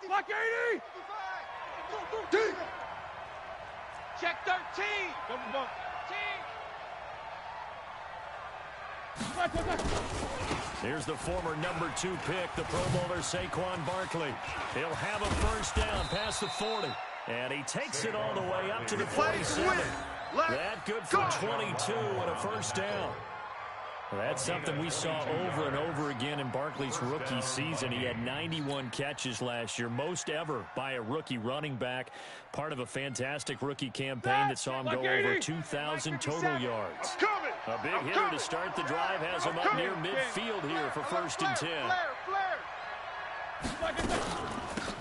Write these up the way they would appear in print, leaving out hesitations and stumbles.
Block 80! Deep. Check 13! Here's the former number 2 pick, the Pro Bowler Saquon Barkley. He'll have a first down past the 40. And he takes it all the way up to the 47. That good for 22 and a first down. That's something we saw over and over again in Barkley's rookie season. He had 91 catches last year, most ever by a rookie running back. Part of a fantastic rookie campaign that saw him go over 2,000 total yards. A big hitter to start the drive has him up near midfield here for first and 10.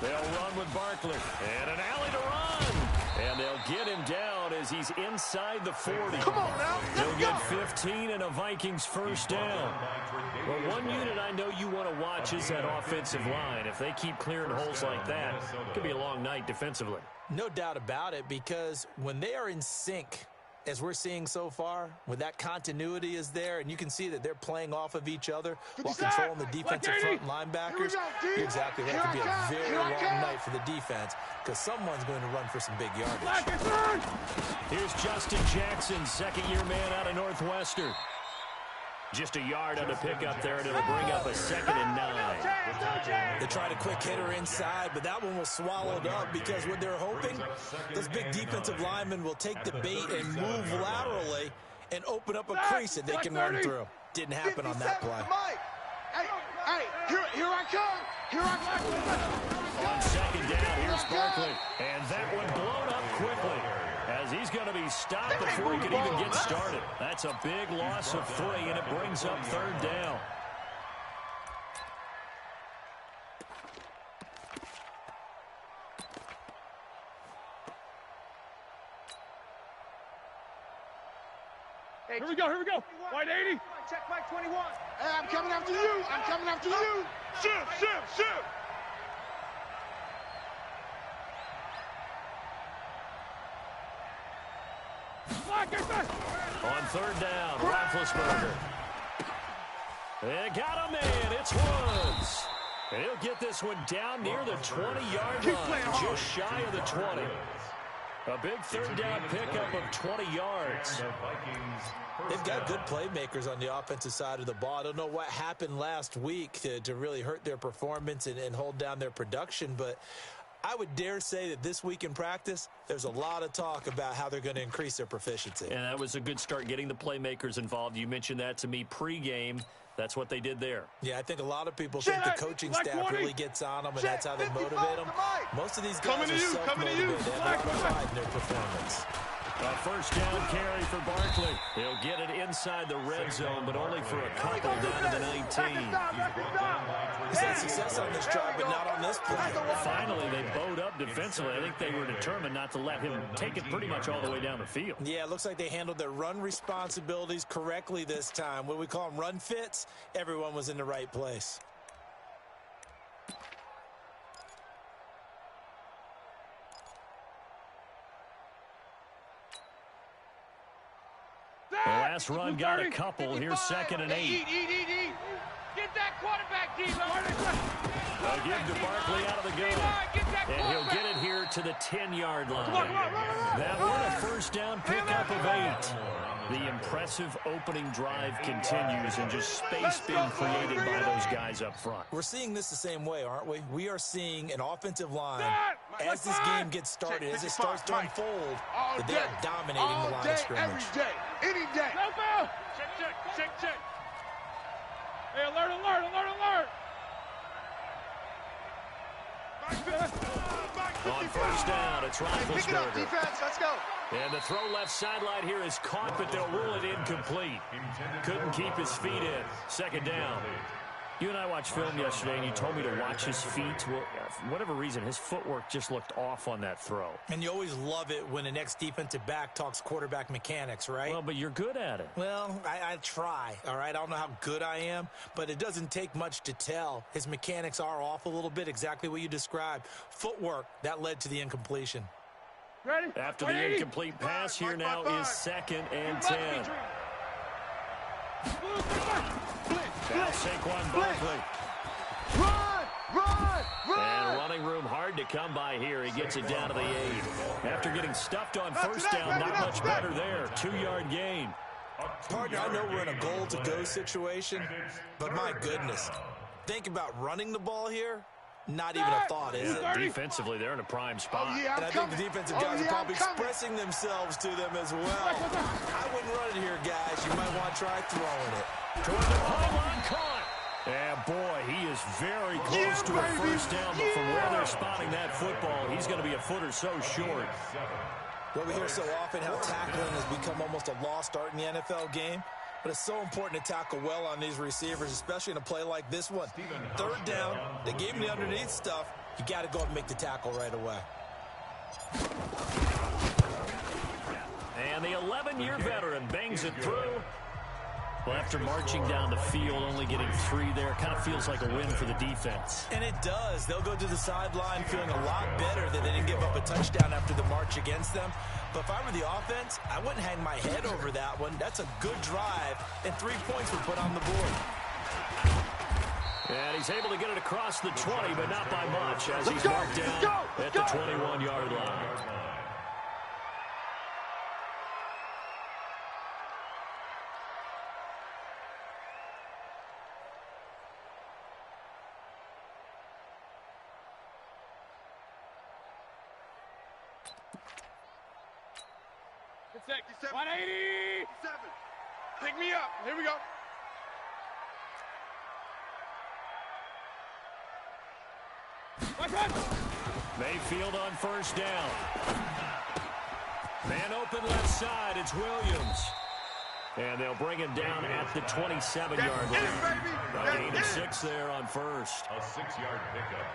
They'll run with Barkley. And an alley to run. And they'll get him down as he's inside the 40. Come on now. He'll get 15 and a Vikings first down. Well, one unit I know you want to watch is that offensive line. If they keep clearing holes like that, it could be a long night defensively. No doubt about it, because when they are in sync, as we're seeing so far, when that continuity is there, and you can see that they're playing off of each other while controlling the defensive front linebackers, you're exactly right. It could be a very long night for the defense because someone's going to run for some big yardage. Here's Justin Jackson, second-year man out of Northwestern. Just a yard on the pickup there, and it'll bring up a 2nd and 9. They tried a quick hitter inside, but that one was swallowed up because what they're hoping, those big defensive linemen will take the bait and move laterally and open up a crease that they can run through. Didn't happen on that play. Hey, here I come. Here I come. On second down, here's Barkley. And that one blown up quickly, as he's going to be stopped before he can even get started. That's a big loss of 3, and it brings up 3rd down. Here we go. Wide 80. Check Mike 21. Hey, I'm coming after you. Shift. On 3rd down, Roethlisberger. They got him in. It's Woods. And he'll get this one down near the 20-yard line, just shy of the 20. A big 3rd down pickup of 20 yards. They've got good playmakers on the offensive side of the ball. I don't know what happened last week to really hurt their performance and hold down their production, but I would dare say that this week in practice, there's a lot of talk about how they're going to increase their proficiency. And that was a good start, getting the playmakers involved. You mentioned that to me pregame. That's what they did there. Yeah, I think a lot think the coaching staff really gets on them, and that's how they motivate them. Most of these guys are self-motivated. They have pride in their performance. A first down carry for Barkley. He'll get it inside the red zone, but only for a couple down to the 19. He's had success on this drive, but not on this play. Finally, they bowed up defensively. I think they were determined not to let him take it pretty much all the way down the field. Yeah, it looks like they handled their run responsibilities correctly this time. What we call them run fits, everyone was in the right place. The last run got a couple. Here's 2nd and 8. Eat. Get that quarterback, D-line. They'll give to Barkley out of the gun. And he'll get it here to the 10-yard line. That one a first down pickup of 8. The impressive opening drive continues, and just space being created by those guys up front. We're seeing this the same way, aren't we? We are seeing an offensive line, as this game gets started, as it starts to unfold, that they are dominating the line of scrimmage. Every day, any day. Check. Hey, alert. On first down, it's Pick it up, Roethlisberger. defense. Let's go. And the throw left sideline here is caught, but they'll rule it incomplete. Couldn't keep his feet in. 2nd down. You and I watched film yesterday, and you told me to watch his feet. Well, for whatever reason, his footwork just looked off on that throw. And you always love it when an ex-defensive back talks quarterback mechanics, right? Well, but you're good at it. Well, I try, all right? I don't know how good I am, but it doesn't take much to tell. His mechanics are off a little bit, exactly what you described. Footwork, that led to the incompletion. Ready? After the incomplete pass, here now is 2nd and 10. Now Saquon Barkley. Run! And running running room hard to come by here. He gets it down to the 8. After getting stuffed on first down, not much better there. 2-yard gain. Partner, I know we're in a goal-to-go situation, but my goodness, think about running the ball here. Not even a thought, is it? Defensively, they're in a prime spot. And I think the defensive guys are probably expressing themselves to them as well. I wouldn't run it here, guys. You might want to try throwing it. Toward the pylon, caught. And boy, he is very close to a first down, but from where they're spotting that football, he's going to be a foot or so short. Well, we hear so often how tackling has become almost a lost art in the NFL game. But it's so important to tackle well on these receivers, especially in a play like this one. Third down, they gave him the underneath stuff. You got to go and make the tackle right away. And the 11-year veteran bangs it through. Well, after marching down the field, only getting 3 there, kind of feels like a win for the defense. And it does. They'll go to the sideline feeling a lot better that they didn't give up a touchdown after the march against them. But if I were the offense, I wouldn't hang my head over that one. That's a good drive, and 3 points were put on the board. And he's able to get it across the 20, but not by much, as he's marked down at the 21-yard line. Six, 180! Pick me up. Here we go. Mayfield on first down. Man open left side. It's Williams. And they'll bring him down at the 27-yard line. 8 of 6 there on first. A 6-yard pickup.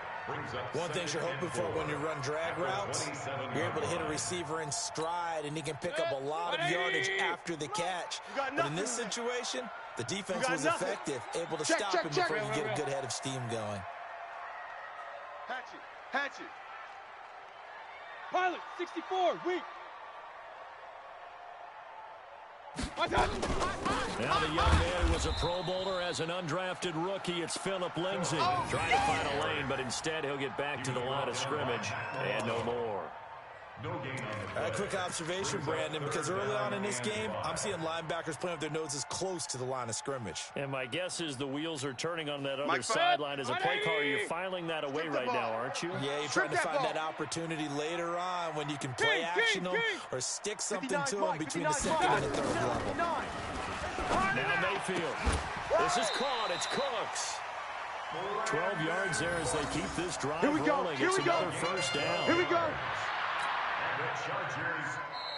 One thing you're hoping for when you run drag routes, you're able to hit a receiver in stride, and he can pick up a lot of yardage after the catch. But in this situation, the defense was effective, able to stop him before you get a good head of steam going. Hatchet. Pilot, 64, weak. Now the young man who was a Pro Bowler as an undrafted rookie, it's Phillip Lindsay. Trying to find a lane, but instead he'll get back to the line of scrimmage and no more. A quick observation, Brandon, because early on in this game, I'm seeing linebackers playing with their noses close to the line of scrimmage. And my guess is the wheels are turning on that other sideline as a play caller. You're filing that away right now, aren't you? Yeah, you're trying to find that opportunity later on when you can play action them or stick something to them between the second and the third level. Now Mayfield. This is caught. It's Cooks. 12 yards there as they keep this drive rolling. It's another first down. Here we go. The Chargers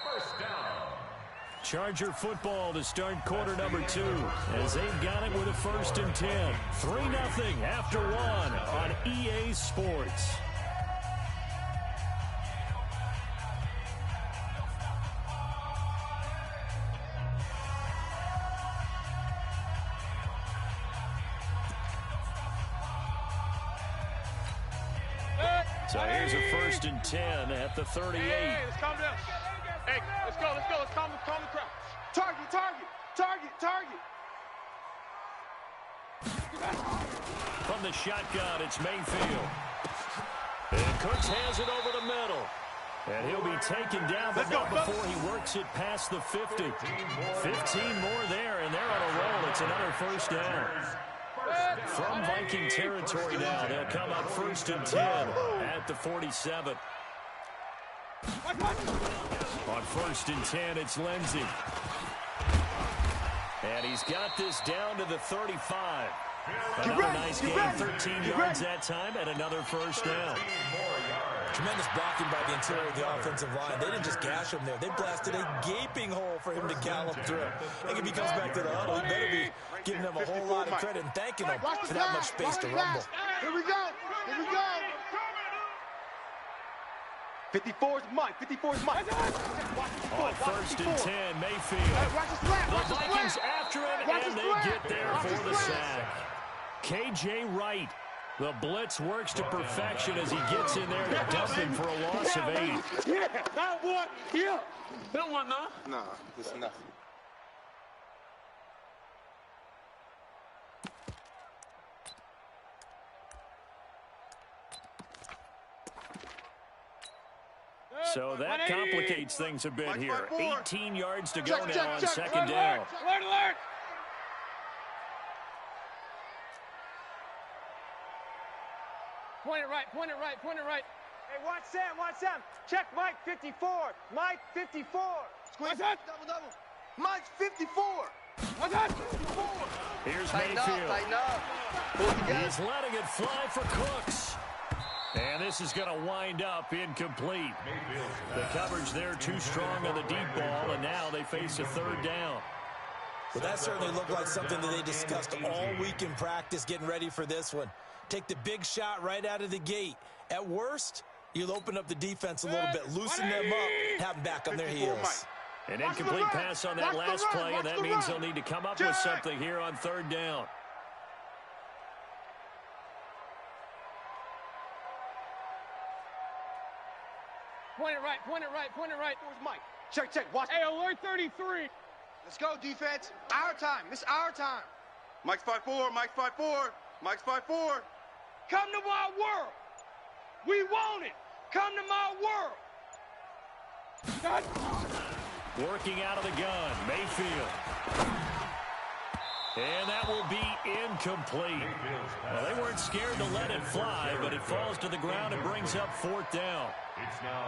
first down. Charger football to start quarter number 2 as they've got it with a 1st and 10. 3-0 after 1 on EA Sports. So here's a 1st and 10 at the 38. Hey, let's calm down. Hey, let's go. Let's calm the crowd. Target. From the shotgun, it's Mayfield. And Cooks has it over the middle. And he'll be taken down, but not before he works it past the 50. 15 more there, and they're on a roll. It's another first down. From Viking territory now, they'll come up 1st and 10 at the 47. On 1st and 10, it's Lindsay. And he's got this down to the 35. Another nice game, 13 yards that time, and another first down. Tremendous blocking by the interior of the offensive line. They didn't just gash him there. They blasted a gaping hole for him to gallop through. I think if he comes back to the huddle, he better be giving them a whole lot of credit and thanking them for that much space to rumble. Here we go. 54's Mike. On 1st and 10, Mayfield. The Vikings after him, and they get there for the sack. KJ Wright. The blitz works to perfection as he gets in there to dump him for a loss of 8. Yeah, that one. Yeah. That one, no? Nah, this is nothing. So that complicates things a bit here. 18 yards to go now on second down. Alert, alert! Point it right, point it right, point it right. Hey, watch Sam. Check Mike 54. Mike 54. What's that? Double. Mike's 54. What's that? 54. Here's Tighten Mayfield. Tighten up. He's letting it fly for Cooks. And this is going to wind up incomplete. The coverage there too strong on the deep ball, and now they face a third down. Well, that certainly looked like something that they discussed all week in practice, getting ready for this one. Take the big shot right out of the gate. At worst, you'll open up the defense a little bit, loosen them up, have them back on their heels. An incomplete pass on that last play, and that means they'll need to come up with something here on third down. Point it right, point it right, point it right. Where's Mike? Check. Watch. Hey, alert 33. Let's go, defense. Our time. This is our time. Mike's 5-4. Mike's 5-4. Mike's 5-4. Come to my world. We want it. Come to my world. Working out of the gun, Mayfield. And that will be incomplete. Well, they weren't scared to let it fly, but it falls to the ground and brings up fourth down.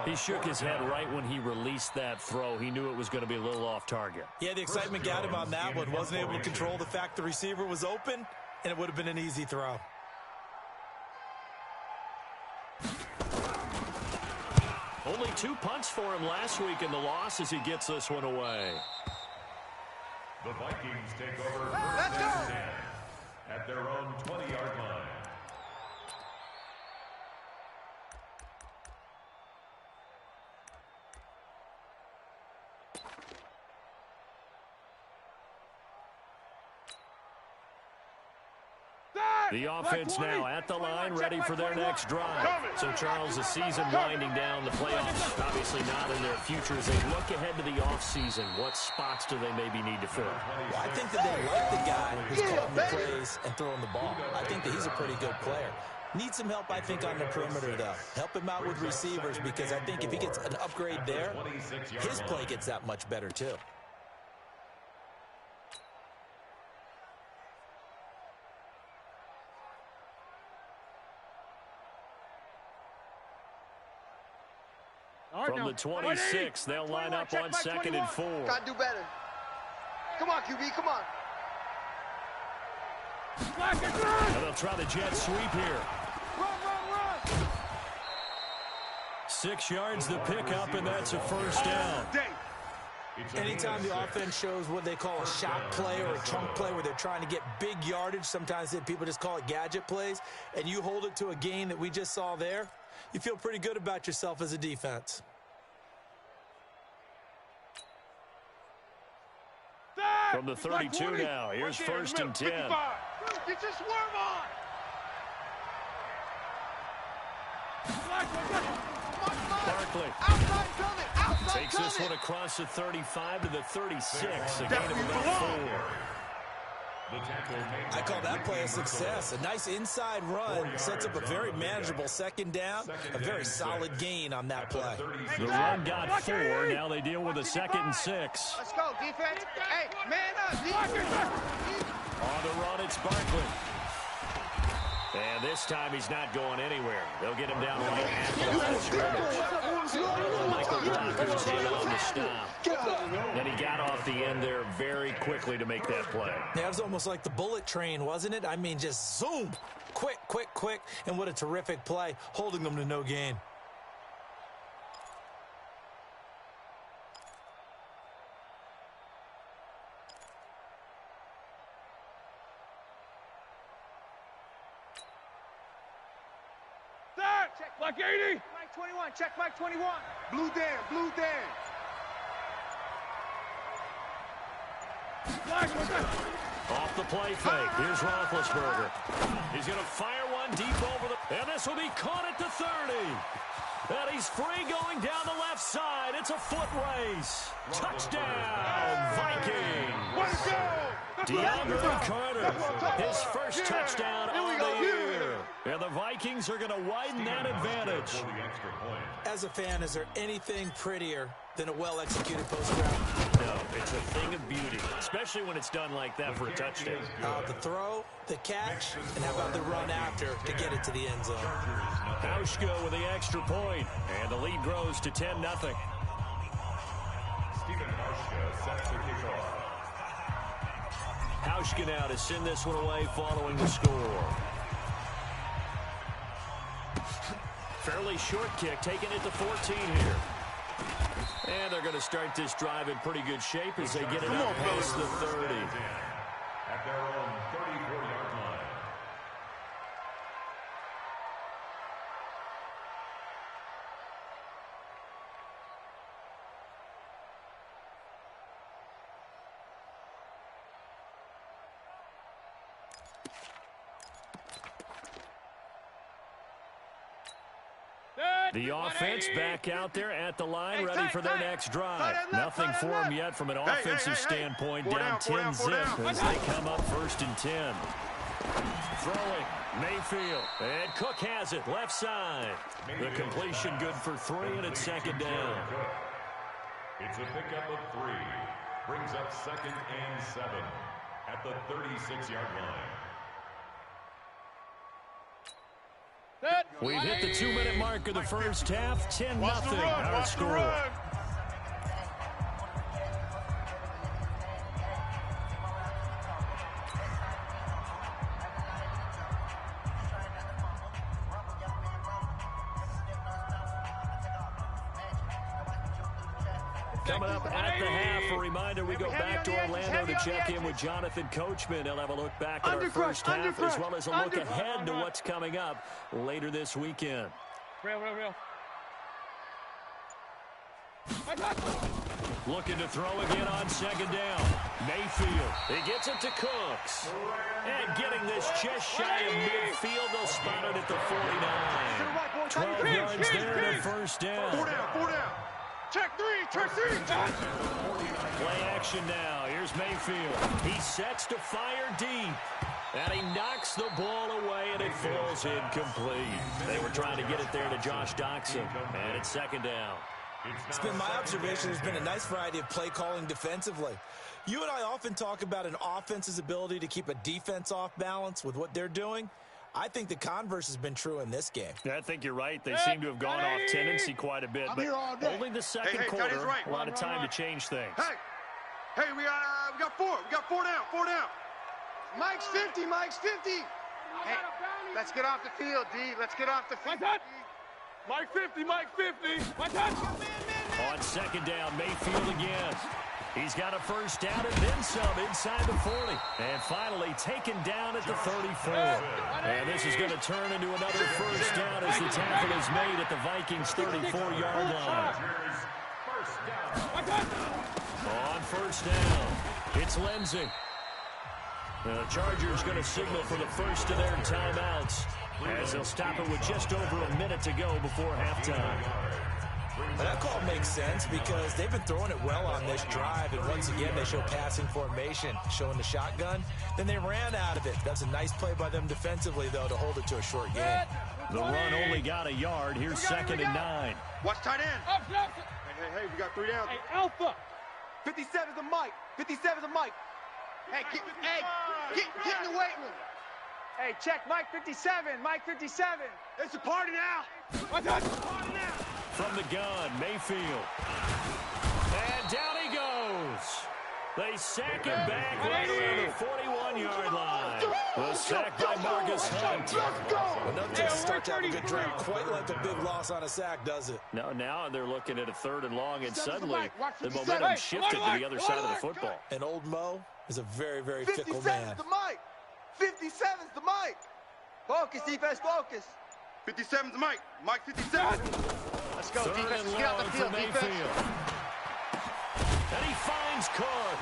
He shook his head right when he released that throw. He knew it was going to be a little off target. Yeah, the excitement got him on that one. Wasn't able to control the fact the receiver was open, and it would have been an easy throw. Only 2 punts for him last week in the loss as he gets this one away. The Vikings take over first and 10 at their own 20-yard line. The offense now at the line, ready for their next drive. So, Charles, the season winding down, the playoffs obviously not in their future. As they look ahead to the offseason, what spots do they maybe need to fill? Well, I think that they like the guy who's calling the plays and throwing the ball. I think that he's a pretty good player. Needs some help, I think, on the perimeter, though. Help him out with receivers, because I think if he gets an upgrade there, his play gets that much better, too. From the 26, they'll line up on second and 4. Gotta do better. Come on, QB, come on. And they'll try the jet sweep here. Run. 6 yards the pickup, and that's a first down. Anytime the offense shows what they call a shot play or a chunk play where they're trying to get big yardage, sometimes people just call it gadget plays, and you hold it to a gain that we just saw there, you feel pretty good about yourself as a defense. From the 32 now, here's first and 10. Get your swerve on. Barkley takes this one across the 35 to the 36. A gain of about 4. I call that play a success. A nice inside run sets up a very manageable second down. A very solid gain on that play. The run got 4. Now they deal with a second and 6. Let's go, defense. Hey, man up, defense. On the run, it's Barkley. And this time he's not going anywhere. They'll get him down right after the line of scrimmage. Michael Walker's hit on the stop. And he got off the end there very quickly to make that play. Yeah, it was almost like the bullet train, wasn't it? I mean, just zoom. Quick. And what a terrific play, holding them to no gain. Check Mike 80. Mike 21. Check Mike 21. Blue Dan. Off the play fake. Here's Roethlisberger. He's going to fire one deep over the... And this will be caught at the 30. And he's free going down the left side. It's a foot race. Touchdown, Viking. Way to go. DeAndre Carter, his first touchdown on the year. And the Vikings are going to widen that advantage. As a fan, is there anything prettier than a well-executed post route? No, it's a thing of beauty, especially when it's done like that for a touchdown. The throw, the catch, and how about the run after to get it to the end zone? Hauschka with the extra point, and the lead grows to 10-0. Hauschka now to send this one away following the score. Fairly short kick, taking it to 14 here. And they're going to start this drive in pretty good shape as they get it up past the 30. At their own 34-yard line. The offense back out there at the line, ready for their next drive. Nothing for them yet from an offensive standpoint. Down 10-zip as they come up 1st and 10. Throwing, Mayfield, and Cook has it, left side. The completion good for 3, and it's 2nd down. It's a pickup of 3. Brings up 2nd and 7 at the 36-yard line. We've hit the 2-minute mark of the first half. 10-0 our score. Coming up at the half, a reminder, we go back to Orlando to check in with Jonathan Coachman. He'll have a look back at our first half as well as a look ahead to what's coming up later this weekend. Real. Looking to throw again on 2nd down. Mayfield, he gets it to Cooks. And getting this just shy of midfield, they'll spot it at the 49. 12 yards there to 1st down. 4 down. Check 3. Play action now. Here's Mayfield. He sets to fire deep. And he knocks the ball away, and it falls incomplete. They were trying to get it there to Josh Doxson. And it's 2nd down. It's been my observation there's been a nice variety of play calling defensively. You and I often talk about an offense's ability to keep a defense off balance with what they're doing. I think the converse has been true in this game. I think you're right. They seem to have gone off tendency quite a bit. But only the second quarter, a lot of time to change things. Hey, we got 4. We got 4 down. Mike's 50. Hey, let's get off the field, D. Let's get off the field. Mike 50. My touch. On 2nd down, Mayfield again. He's got a first down and then some inside the 40. And finally taken down at the 34. And this is going to turn into another first down as the tackle is made at the Vikings' 34-yard line. On 1st down, it's Lindsey. The Chargers going to signal for the first of their timeouts as they'll stop it with just over a minute to go before halftime. Well, that call makes sense because they've been throwing it well on this drive, and once again they show passing formation, showing the shotgun. Then they ran out of it. That's a nice play by them defensively, though, to hold it to a short game. The run only got a yard. Here's 2nd and 9. Watch tight end. Hey, we got 3 down. Hey, Alpha. 57's the Mike. 57's the Mike. Hey, get in the weight room. Hey, check Mike 57. Mike 57. It's a party now. My touch. From the gun, Mayfield. And down he goes. They sack him back right around the 41-yard line. The sack by Marcus Hunt. Enough to start to have a good drive. Quite like a big loss on a sack, does it? Now they're looking at a 3rd and long, and suddenly the momentum shifted to the other side of the football. And old Mo is a very, very fickle man. 57's the Mike. 57's the Mike. Focus, defense, focus. 57's the Mike. Mike 57. Let's go, 3rd defense. and Get out long the for field, Mayfield. defense. And he finds Cook.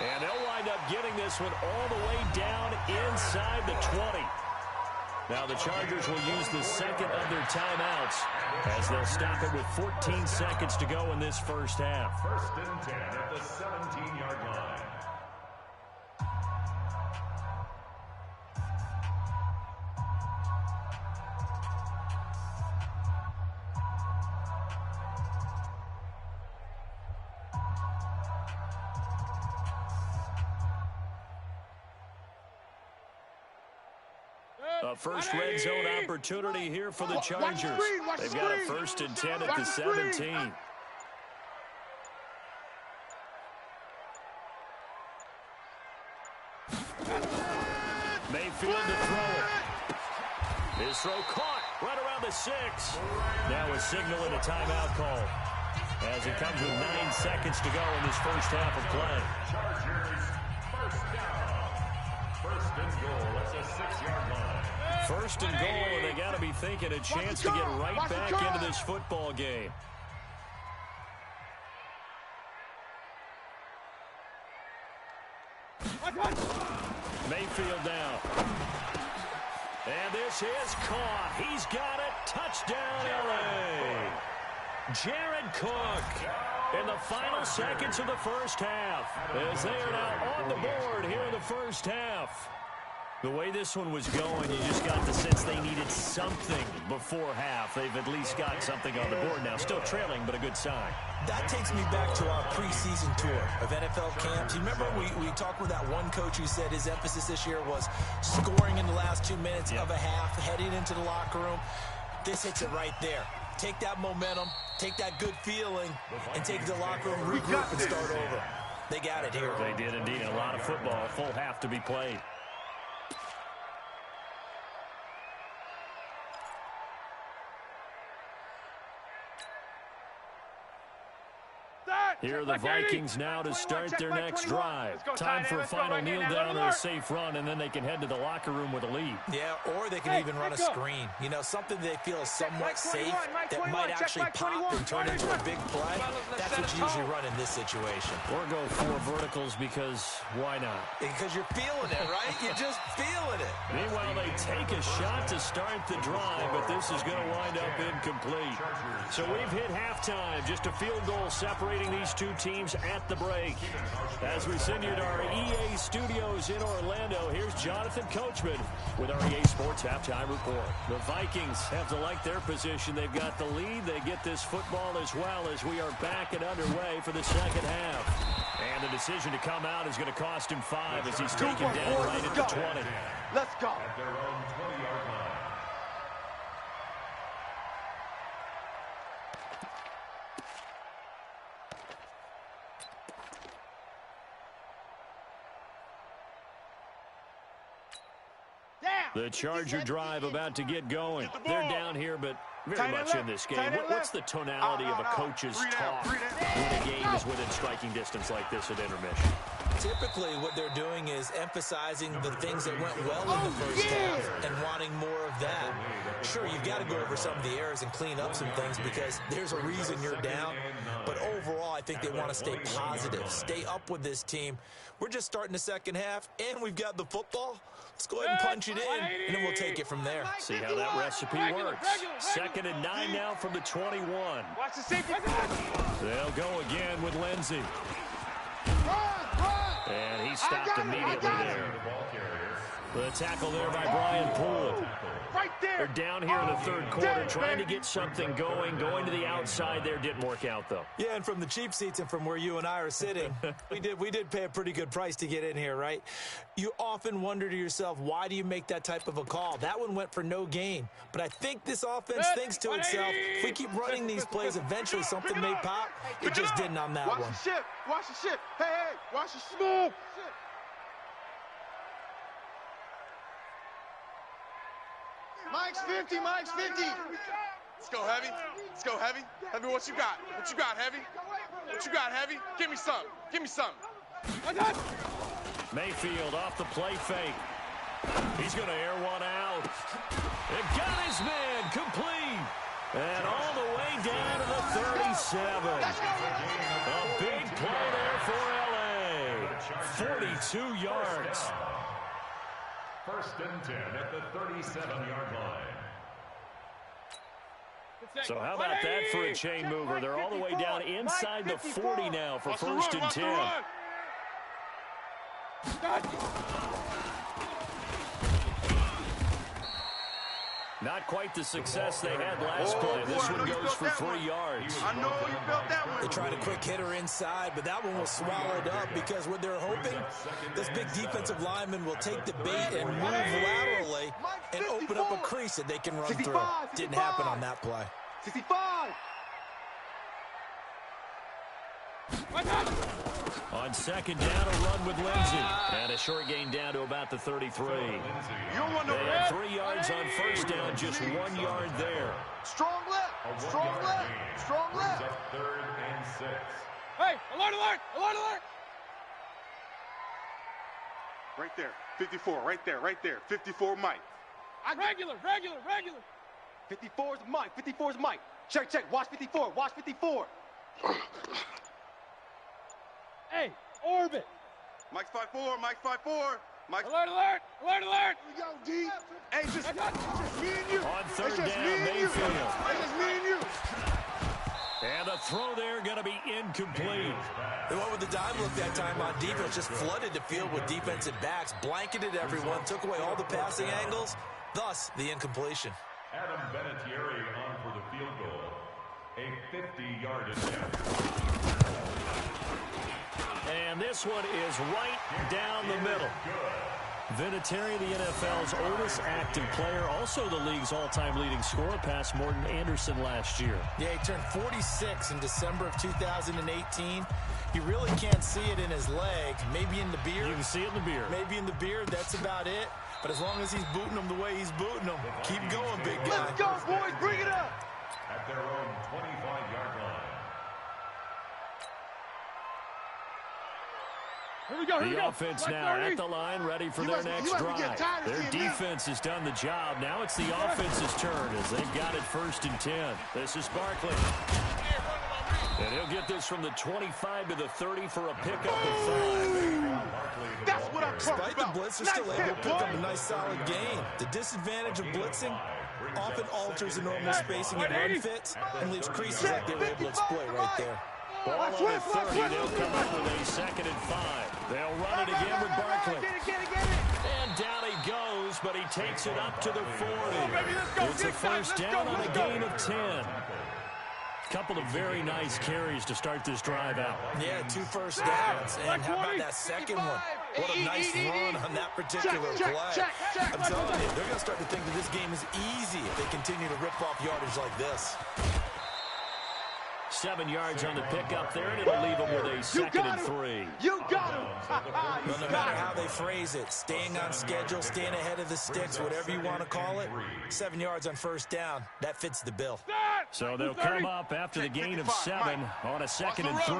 And they'll wind up getting this one all the way down inside the 20. Now the Chargers will use the second of their timeouts as they'll stop it with 14 seconds to go in this first half. 1st and 10 at the 17-yard line. A first red zone opportunity here for the Chargers. They've got a 1st and 10 at the 17. Mayfield to throw it. His throw caught right around the 6. Now a signal and a timeout call as it comes with 9 seconds to go in this first half of play. Chargers, first down. First and goal. That's a 6-yard line. First and goal, and they got to be thinking a chance to get right back into this football game. Mayfield down. And this is caught. He's got it. Touchdown, L.A. Jared Cook in the final seconds of the first half as they are now on the board here in the first half. The way this one was going, you just got the sense they needed something before half. They've at least got something on the board now. Still trailing, but a good sign. That takes me back to our preseason tour of NFL camps. You remember we talked with that one coach who said his emphasis this year was scoring in the last 2 minutes of a half, heading into the locker room. This hits it right there. Take that momentum, take that good feeling, and take it to the locker room, regroup, and start over. They got it here. They did indeed. A lot of football, full half to be played. Here are the Vikings now to start their next drive. Time for a final kneel down or a safe run, and then they can head to the locker room with a lead. Yeah, or they can even run a screen. You know, something they feel is somewhat safe that might actually pop and turn into a big play. That's what you usually run in this situation. Or go 4 verticals because why not? Because you're feeling it, right? You're just feeling it. Meanwhile, they take a shot to start the drive, but this is going to wind up incomplete. So we've hit halftime. Just a field goal separating these two teams at the break. As we send you to our EA studios in Orlando, here's Jonathan Coachman with our EA Sports Halftime Report. The Vikings have to like their position. They've got the lead. They get this football as well as we are back and underway for the second half. And the decision to come out is going to cost him 5 as he's taken down right at the 20. Let's go. At their own 20-yard line. The Charger drive about to get going. They're down here, but very much in this game. What's the tonality of a coach's talk when a game is within striking distance like this at intermission? Typically, what they're doing is emphasizing the things that went well in the first half and wanting more of that. Sure, you've got to go over some of the errors and clean up some things because there's a reason you're down. But overall, I think they want to stay positive, stay up with this team. We're just starting the second half, and we've got the football. Let's go ahead and punch it in, and then we'll take it from there. See how that recipe works. 2nd and 9 now from the 21. Watch the safety. They'll go again with Lindsey. And he stopped immediately there. The tackle there by Brian Poole. Right there. They're down here in the third quarter trying to get something going to the outside there. Didn't work out, though. Yeah, and from the cheap seats and from where you and I are sitting, we did pay a pretty good price to get in here, right? You often wonder to yourself, why do you make that type of a call? That one went for no gain. But I think this offense thinks to itself, if we keep running these plays, eventually something may pop. It just didn't on that one. Watch the ship. Watch the ship. Hey, watch the ship. Mike's 50, Mike's 50. Let's go, Heavy. Let's go, Heavy. Heavy, what you got? What you got, Heavy? What you got, Heavy? Give me some. Give me some. Mayfield off the play fake. He's going to air one out. It got his man complete. And all the way down to the 37. A big play there for L.A. 42 yards. 1st and 10 at the 37-yard line. So how about that for a chain mover? They're all the way down inside the 40 now for 1st and 10. Not quite the success they had last play. This one goes for 3 yards. I know you felt that one. They tried a quick hitter inside, but that one was swallowed up because what they're hoping, this big defensive lineman will take the bait and move laterally and open up a crease that they can run through. Didn't happen on that play. 65. On second down, a run with Lindsey. And a short gain down to about the 33. You don't want no They had 3 yards on first down, just 1 yard there. Strong left. Strong left. Strong left. 3rd and 6. Hey, alert, alert, alert, alert. Right there. 54, right there, right there. 54 Mike. Regular. 54 is Mike. 54 is Mike. Check. Watch 54. Watch 54. Hey, orbit. Mike's 5'4", Mike's 5'4". Mike's... Alert. Here we go, D. Hey, it's just me and you. On third It's just down, me and you. Mayfield. It's just me and you. And a throw there going to be incomplete. They went with the dime look that time on defense, just flooded the field with defensive backs, blanketed everyone, took away all the passing angles, thus the incompletion. Adam Vinatieri on for the field goal. A 50-yard attempt. And this one is right down the middle. Vinatieri, the NFL's oldest active player, also the league's all-time leading scorer, past Morton Anderson last year. Yeah, he turned 46 in December of 2018. You really can't see it in his leg, maybe in the beard. You can see it in the beard. Maybe in the beard, that's about it. But as long as he's booting them the way he's booting them, keep going, big guy. Let's go, boys. Bring it up. At their own 25-yard line. Here we go. The offense now at the line, ready for their next drive. Their defense has done the job. Now it's the offense's turn as they've got it 1st and 10. This is Barkley. And he'll get this from the 25 to the 30 for a pickup of 5. That's what I'm talking Despite the about. blitz, they're still able to pick up a nice solid gain. The disadvantage of blitzing often alters the normal spacing and run fits and leaves creases like they were able to exploit right there. Ball on the 30. They'll come up with a 2nd and 5. They'll run it again with Barkley. Get it. And down he goes, but he takes it up to the 40. It's a first down on a gain of 10. Couple of very nice carries to start this drive out. Yeah, 2 first downs. And how about that second one? What a nice run on that particular play. I'm telling you, they're going to start to think that this game is easy if they continue to rip off yardage like this. 7 yards on the pickup there, and it'll leave them with a 2nd and 3. You got him. Well, no matter how they phrase it, staying on schedule, staying ahead of the sticks, whatever you want to call it, 7 yards on first down, that fits the bill. So they'll come up after the gain of 7 on a 2nd and 3.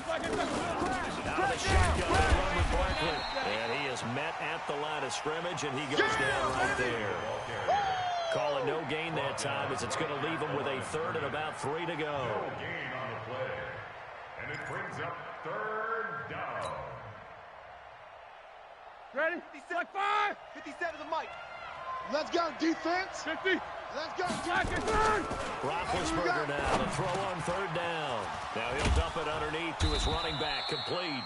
Out of the shotgun, they run with Barkley. And he is met at the line of scrimmage, and he goes down right there. Call it no gain that time, as it's going to leave him with a 3rd and about 3 to go. No gain on the play. And it brings up 3rd down. Ready? 5. 57 is a Mike. Let's go, defense. 50. Let's go, Second. Roethlisberger now, the throw on 3rd down. Now he'll dump it underneath to his running back, complete.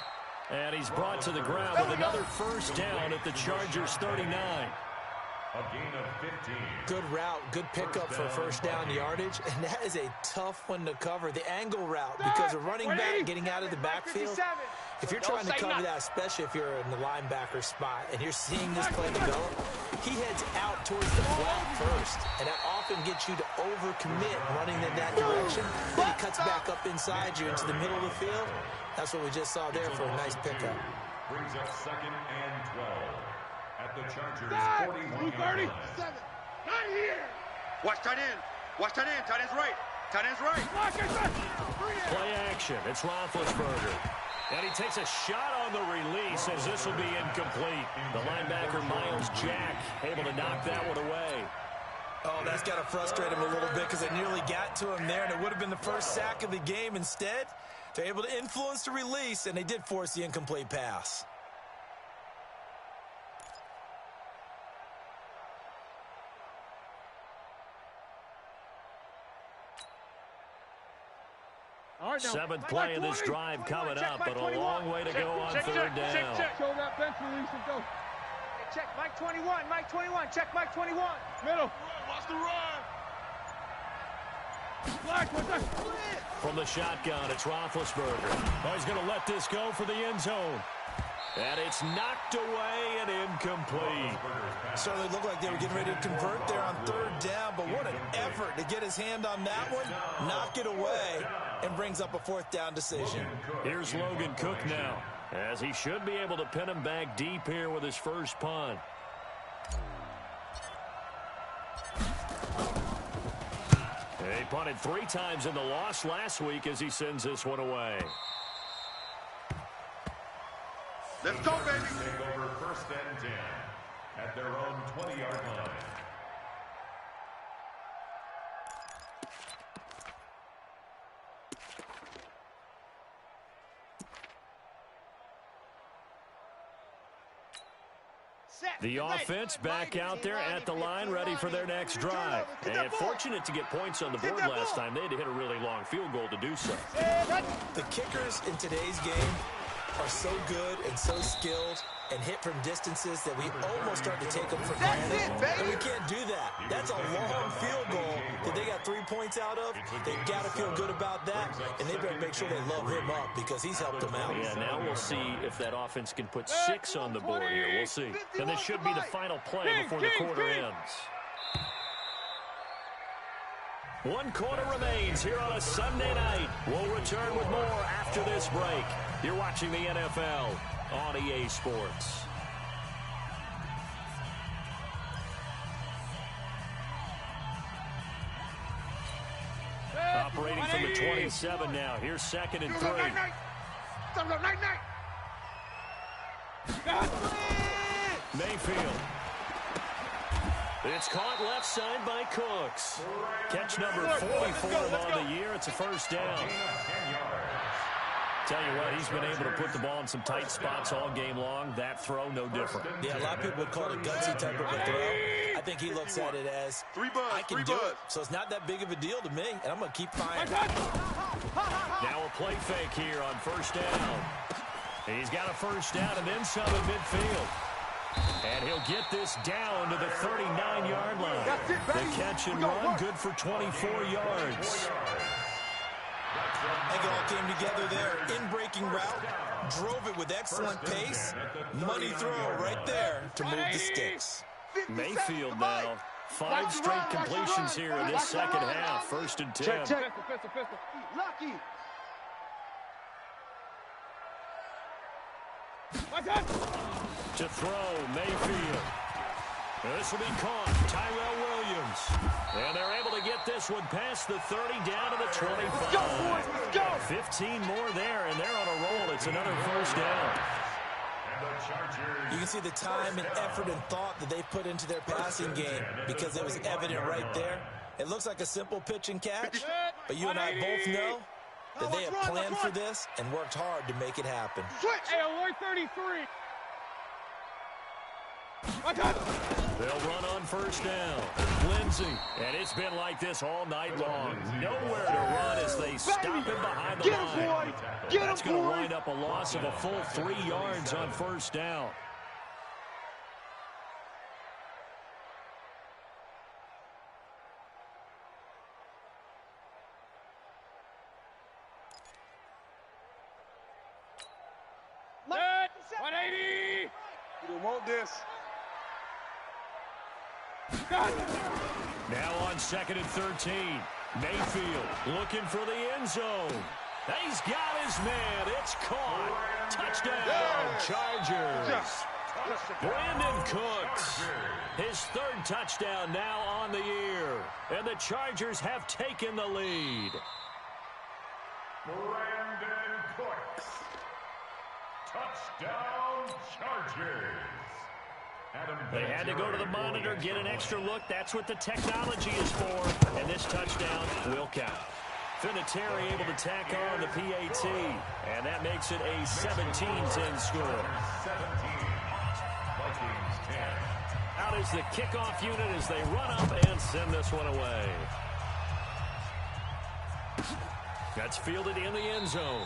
And he's brought to the ground with another first down at the Chargers' 39. A gain of 15. Good route, good pickup for first down yardage, and that is a tough one to cover, the angle route, because a running back getting out of the backfield, if you're trying to cover that, especially if you're in the linebacker spot, and you're seeing this play develop, he heads out towards the flat first, and that often gets you to overcommit running in that direction, then he cuts back up inside you into the middle of the field. That's what we just saw there for a nice pickup. Brings up 2nd and 12. At the Chargers' 41-yard line. Not here. Watch tight end. Watch tight end. Tight end's right. Tight end's right. Play action. It's Roethlisberger. And he takes a shot on the release as this will be incomplete. The linebacker, Miles Jack, able to knock that one away. Oh, that's got to frustrate him a little bit because they nearly got to him there, and it would have been the first sack of the game. Instead, they're able to influence the release, and they did force the incomplete pass. Right, now, 7th play of this drive coming up, but a long way to go on 3rd down. Show that bench release and go. Check, Mike 21, Mike 21, check, Mike 21. Middle. Watch the run. Black, what's that? From the shotgun, it's Roethlisberger. Oh, he's going to let this go for the end zone. And it's knocked away and incomplete. Certainly looked like they were getting ready to convert there on third down, but what an effort to get his hand on that one, knock it away, and brings up a fourth down decision. Here's Logan Cook now, as he should be able to pin him back deep here with his first punt. He punted 3 times in the loss last week as he sends this one away. Let's go, baby. Take over first and 10 at their own 20-yard line. The offense back out there at the line, ready for their next drive. And fortunate to get points on the board last time. They had to hit a really long field goal to do so. The kickers in today's game are so good and so skilled and hit from distances that we almost start to take them for granted. But we can't do that. That's a long field goal that they got 3 points out of. They've got to feel good about that, and they better make sure they load him up because he's helped them out. Yeah, now we'll see if that offense can put 6 on the board here. We'll see. And this should be the final play before the quarter ends. 1 quarter remains here on a Sunday night. We'll return with more after this break. You're watching the NFL on EA Sports. Operating from the 27 now. Here's 2nd and 3. Mayfield. It's caught left side by Cooks. Catch number 44 on the year. It's a first down. Tell you what, he's been able to put the ball in some tight spots all game long. That throw, no different. Yeah, a lot of people would call it a gutsy type of a throw. I think he looks at it as, I can do it. So it's not that big of a deal to me, and I'm going to keep firing. Now a play fake here on first down. He's got a first down and then some at midfield. And he'll get this down to the 39-yard line. The catch and run, good for 24 yards. I think it all came together there. In-breaking route, drove it with excellent pace. Money throw right there to move the sticks. Mayfield now. 5 straight completions here in this second half. 1st and 10. Check. Lucky. To throw, Mayfield. This will be caught. Tyrell Williams. And they're able to get this one past the 30 down to the 25. Let's go, boys. Let's go. 15 more there, and they're on a roll. It's another first down. You can see the time and effort and thought that they put into their passing game because it was evident right there. It looks like a simple pitch and catch, but you and I both know that they have planned for this and worked hard to make it happen. Hey, alert 33. They'll run on first down. Lindsey. And it's been like this all night long. Nowhere to run as they stop him behind the line. That's going to wind up a loss of a full 3 yards on first down. Let 180. You don't want this. Now on 2nd and 13. Mayfield looking for the end zone. He's got his man. It's caught. Touchdown, Chargers. Brandon Cooks. His 3rd touchdown now on the year. And the Chargers have taken the lead. Brandon Cooks. Touchdown, Chargers. They had to go to the monitor, get an extra look. That's what the technology is for. And this touchdown will count. Vinatieri able to tack on the PAT. And that makes it a 17-10 score. 17. Vikings 10. Out is the kickoff unit as they run up and send this one away. That's fielded in the end zone.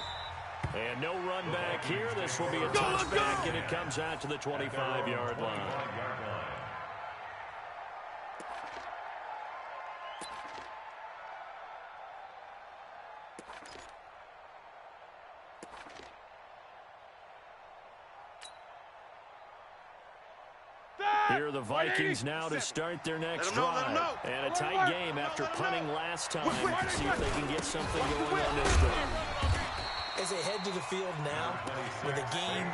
And no run back here. This will be a touchback, and it comes out to the 25-yard line. Here are the Vikings now to start their next drive. And a tight game after punting last time to see if they can get something going on this drive. As they head to the field now, with the game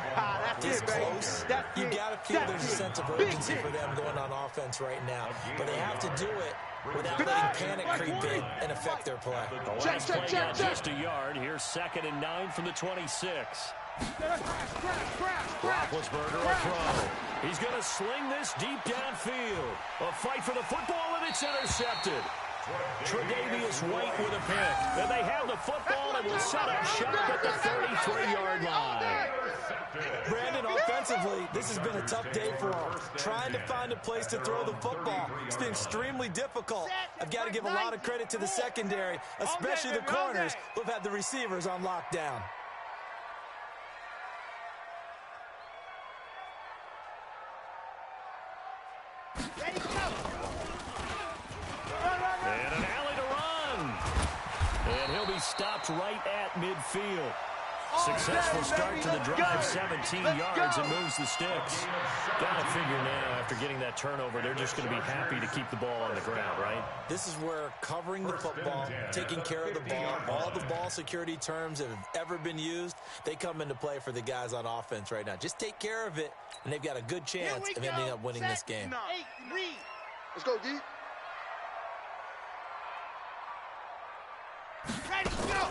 this close, you've got to feel there's a sense of urgency for them going on offense right now. But they have to do it without letting panic creep in and affect their play. The last play got just a yard. Here's 2nd and 9 from the 26. Roethlisberger a throw. He's going to sling this deep downfield. A fight for the football, and it's intercepted. Tre'Davious White with a pick. And they have the football and will set up shop at the 33-yard line. Brandon, offensively, this has been a tough day for them. Trying to find a place to throw the football. It's been extremely difficult. I've got to give a lot of credit to the secondary, especially the corners who have had the receivers on lockdown. And an alley to run. And he'll be stopped right at midfield. Successful start to the drive, 17 yards, and moves the sticks. Got to figure now, after getting that turnover, they're just going to be happy to keep the ball on the ground, right? This is where covering the football, taking care of the ball, all the ball security terms that have ever been used, they come into play for the guys on offense right now. Just take care of it, and they've got a good chance of ending up winning this game. Let's go, D. Ready, go!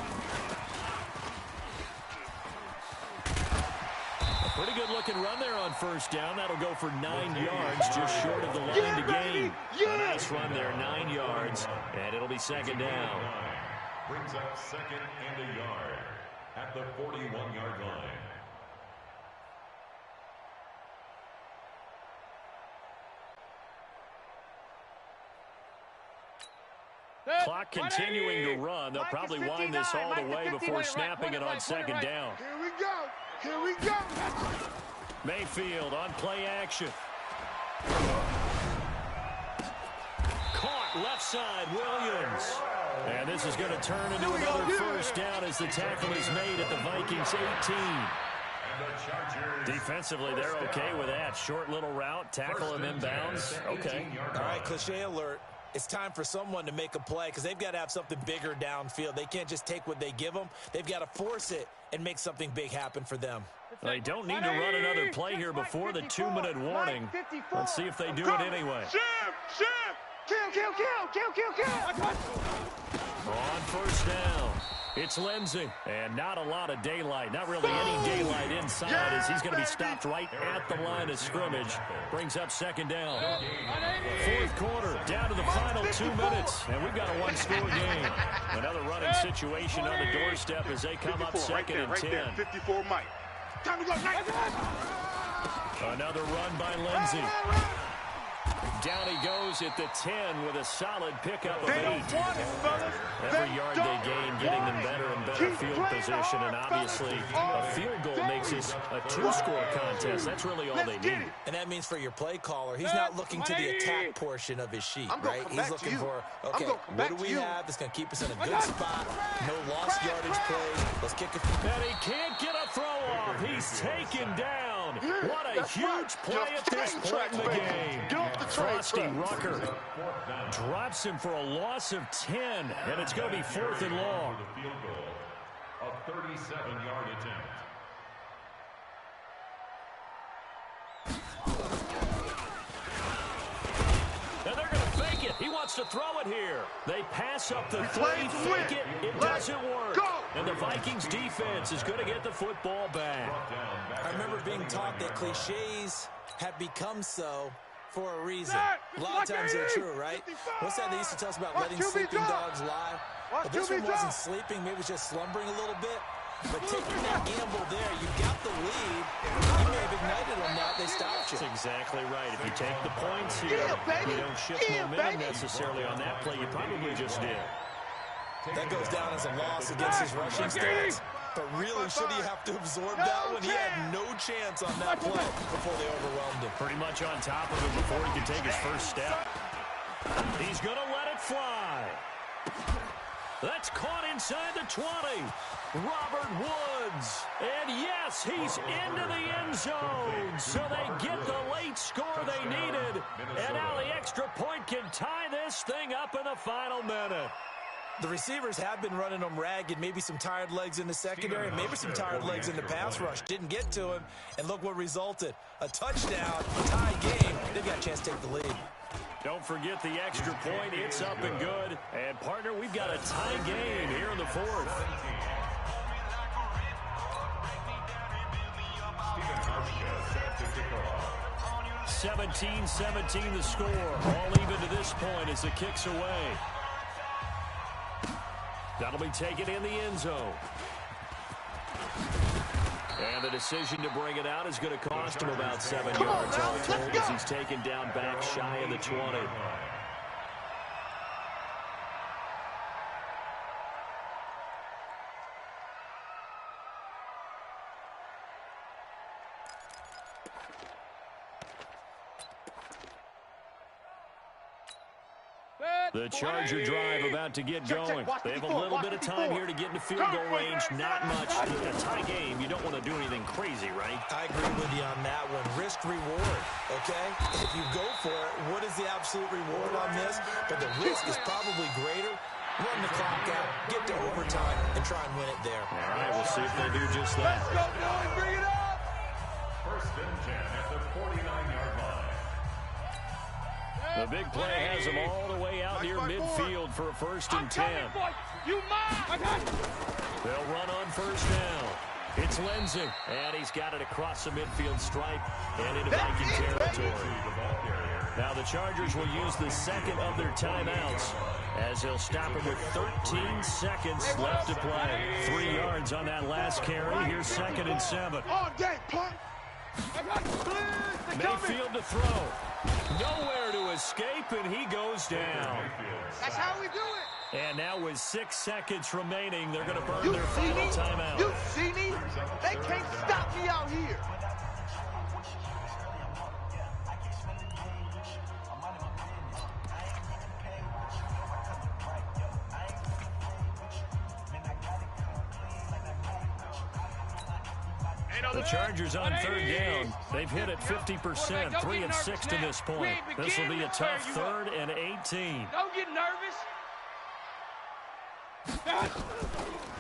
Pretty good looking run there on first down. That'll go for 9 yards, just short of the line to gain. A nice run there, 9 yards, and it'll be 2nd down. Brings up 2nd and a yard at the 41-yard line. Clock continuing to run. They'll probably wind this all the way before snapping it on 2nd down. Here we go. Here we go. Mayfield on play action. Caught left side, Williams. And this is going to turn into another first down as the tackle is made at the Vikings 18. Defensively, they're okay with that. Short little route, tackle him inbounds. Okay. All right, cliche alert. It's time for someone to make a play because they've got to have something bigger downfield. They can't just take what they give them. They've got to force it and make something big happen for them. They don't need to run another play here before the 2-minute warning. Let's see if they do it anyway. Kill. On first down, it's Lindsey. And not a lot of daylight. Not really any daylight inside as he's going to be stopped right at the line of scrimmage. Brings up 2nd down. 4th quarter, down to the final 2 minutes. And we've got a one-score game. Another running situation on the doorstep as they come up 2nd and 10. 54 Mike. Time to go, Mike. Another run by Lindsey. Down he goes at the 10 with a solid pickup of 8. Every yard they gain, getting them better and better field position, and obviously a field goal makes this a 2-score contest. That's really all they need. And that means for your play caller, he's not looking to the attack portion of his sheet, right? He's looking for, okay, what do we have that's going to keep us in a good spot? No lost yardage plays. Let's kick it. And he can't get a throw off. He's taken down. What a huge play at this point in the game. Frosty Rucker drops him for a loss of 10, and it's going to be 4th and long. The field goal, a 37-yard attempt. And they're going to fake it. He wants to throw it here. They pass up the 3, fake it. It doesn't work. And the Vikings defense is going to get the football back. I remember being taught that cliches have become so for a reason. A lot of times they're true, right? What's that they used to tell us about letting sleeping dogs lie? But this one wasn't sleeping. Maybe it was just slumbering a little bit. But taking that gamble there, you got the lead. You may have ignited them now. They stopped you. That's exactly right. If you take the points here, you don't shift momentum necessarily on that play. You probably just did. That goes down as a loss against his rushing stats. But really, should he have to absorb that one? He had no chance on that play before they overwhelmed him. Pretty much on top of him before he could take his first step. He's going to let it fly. That's caught inside the 20. Robert Woods. And yes, he's into the end zone. So they get the late score they needed. And now the extra point can tie this thing up in the final minute. The receivers have been running them ragged. Maybe some tired legs in the secondary, maybe some tired legs in the pass rush. Didn't get to him, and look what resulted. A touchdown, tie game. They've got a chance to take the lead. Don't forget the extra point. It's up and good. And, partner, we've got a tie game here in the fourth. 17-17 the score. All even to this point as the kick's away. That'll be taken in the end zone. And the decision to bring it out is going to cost him about 7 yards all told as he's taken down back shy of the 20. The Charger drive about to get going. They have a little bit of time here to get into field goal range. Not much. In a tie game, you don't want to do anything crazy, right? I agree with you on that one. Risk reward, okay? If you go for it, what is the absolute reward on this? But the risk is probably greater. Run the clock out, get to overtime, and try and win it there. All right, we'll see if they do just that. Let's go, boys. Bring it up. 1st and 10 at the 49-yard line. The big play has them all the way out near midfield for a 1st and 10. You mine. They'll run on 1st down. It's Lindsey, and he's got it across the midfield stripe and into Viking territory. Now the Chargers will use the second of their timeouts as they'll stop it with 13 seconds left to play. 3 yards on that last carry. Here's 2nd and 7. All day, punk. Mayfield to throw. Nowhere to escape, and he goes down. That's how we do it. And now with 6 seconds remaining, they're going to burn their final timeout. You see me? They can't stop me out here. The Chargers on 3rd down. They've hit it 50%, 3 of 6 to this point. This will be a tough 3rd and 18. Don't get nervous.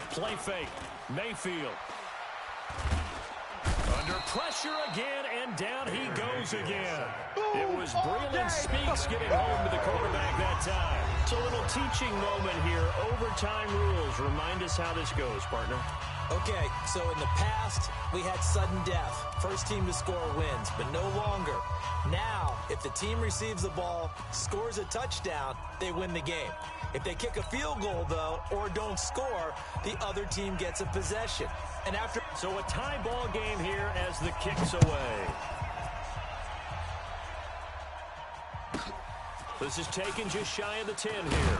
Play fake. Mayfield. Under pressure again, and down he goes again. It was Breland Speaks getting home to the quarterback that time. It's a little teaching moment here. Overtime rules. Remind us how this goes, partner. Okay, so in the past, we had sudden death. First team to score wins, but no longer. Now, if the team receives the ball, scores a touchdown, they win the game. If they kick a field goal, though, or don't score, the other team gets a possession. And after... So a tie ball game here as the kick's away. This is taken just shy of the 10 here.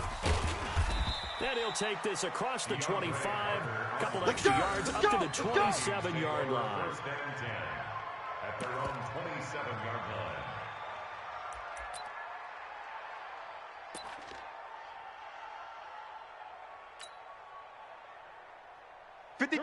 And he'll take this across the 25, a couple extra yards up to the 27-yard line. 1st and 10 at their own 27-yard line.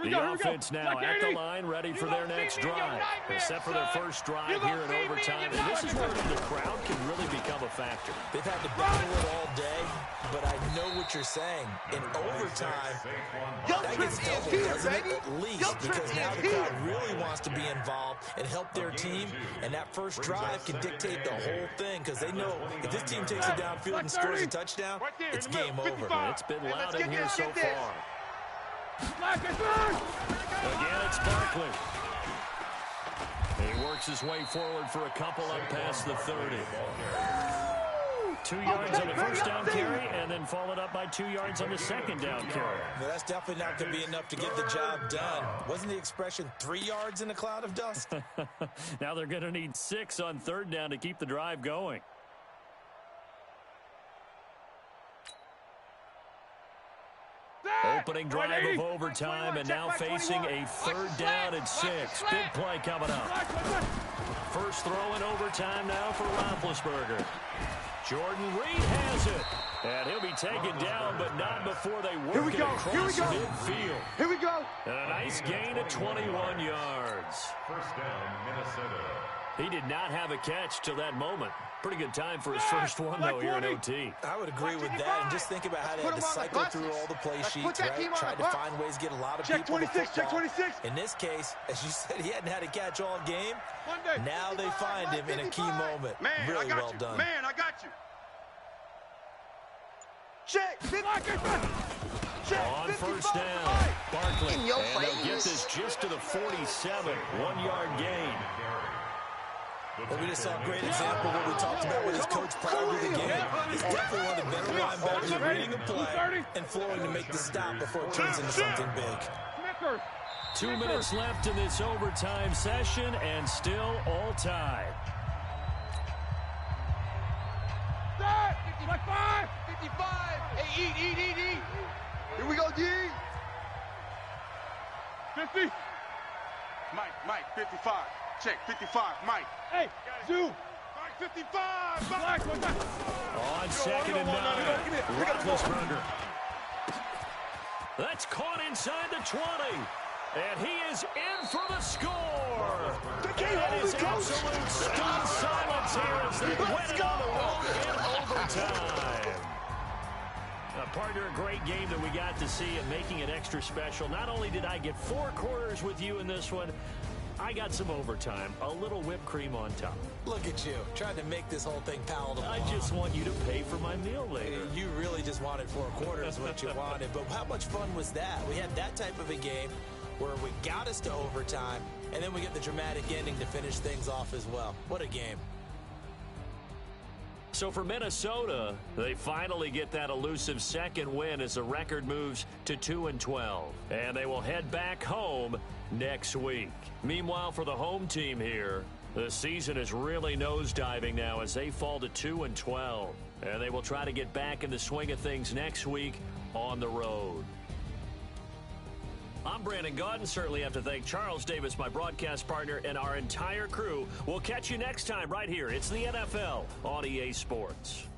The offense now at the line, ready for their next drive. Except for their first drive here in overtime. And this is where the crowd can really become a factor. They've had to battle it all day, but I know what you're saying. In overtime, that gets doubled, doesn't it? At least, because now the crowd really wants to be involved and help their team, and that first drive can dictate the whole thing, because they know if this team takes it downfield and scores a touchdown, it's game over. It's been loud in here so far. Again, it's Barkley. He works his way forward for a couple up past the 30. 2 yards on the first down carry, and then followed up by 2 yards on the second down carry. Well, that's definitely not going to be enough to get the job done. Wasn't the expression 3 yards in a cloud of dust? Now they're going to need 6 on 3rd down to keep the drive going. opening drive of overtime, and now facing a 3rd down and 6. Big play coming up. First throw in overtime now for Roethlisberger. Jordan Reed has it. And he'll be taken down, but not before they work it across midfield. Here we go. And a nice gain of 21 yards. First down, Minnesota. He did not have a catch till that moment. Pretty good time for his first one, though, here in OT. I would agree with that. And just think about how they had to cycle through all the play sheets, right? Tried to find ways to get a lot of people to football. Check 26. In this case, as you said, he hadn't had a catch all game. Now they find him in a key moment. Really well done. Man, I got you. Check. On first down, Barkley. And they'll get this just to the 47. 1-yard gain. Well, we just saw a great example of what we talked about with his coach prior to the game. He's definitely one of the better linebackers at reading the play and flowing to make the stop before it turns into something big. 2 minutes left in this overtime session, and still all tied. 55. 55. Hey, eat. Here we go, D. 50. Mike, 55. Check, 55, Mike. Hey, Zoo. Mike, 55. Mike. On 2nd and 9, Roethlisberger. That's caught inside the 20. And he is in for the score. That is absolute stunned silence here as they win it on the road in overtime. Partner, a great game that we got to see and making it extra special. Not only did I get 4 quarters with you in this one, I got some overtime, a little whipped cream on top. Look at you, trying to make this whole thing palatable. I just want you to pay for my meal later. You really just wanted 4 quarters, what you wanted. But how much fun was that? We had that type of a game where we got us to overtime, and then we get the dramatic ending to finish things off as well. What a game. So for Minnesota, they finally get that elusive 2nd win as the record moves to 2-12. And they will head back home next week. Meanwhile, for the home team here, the season is really nosediving now as they fall to 2-12. And they will try to get back in the swing of things next week on the road. I'm Brandon Gaudin. Certainly have to thank Charles Davis, my broadcast partner, and our entire crew. We'll catch you next time right here. It's the NFL on EA Sports.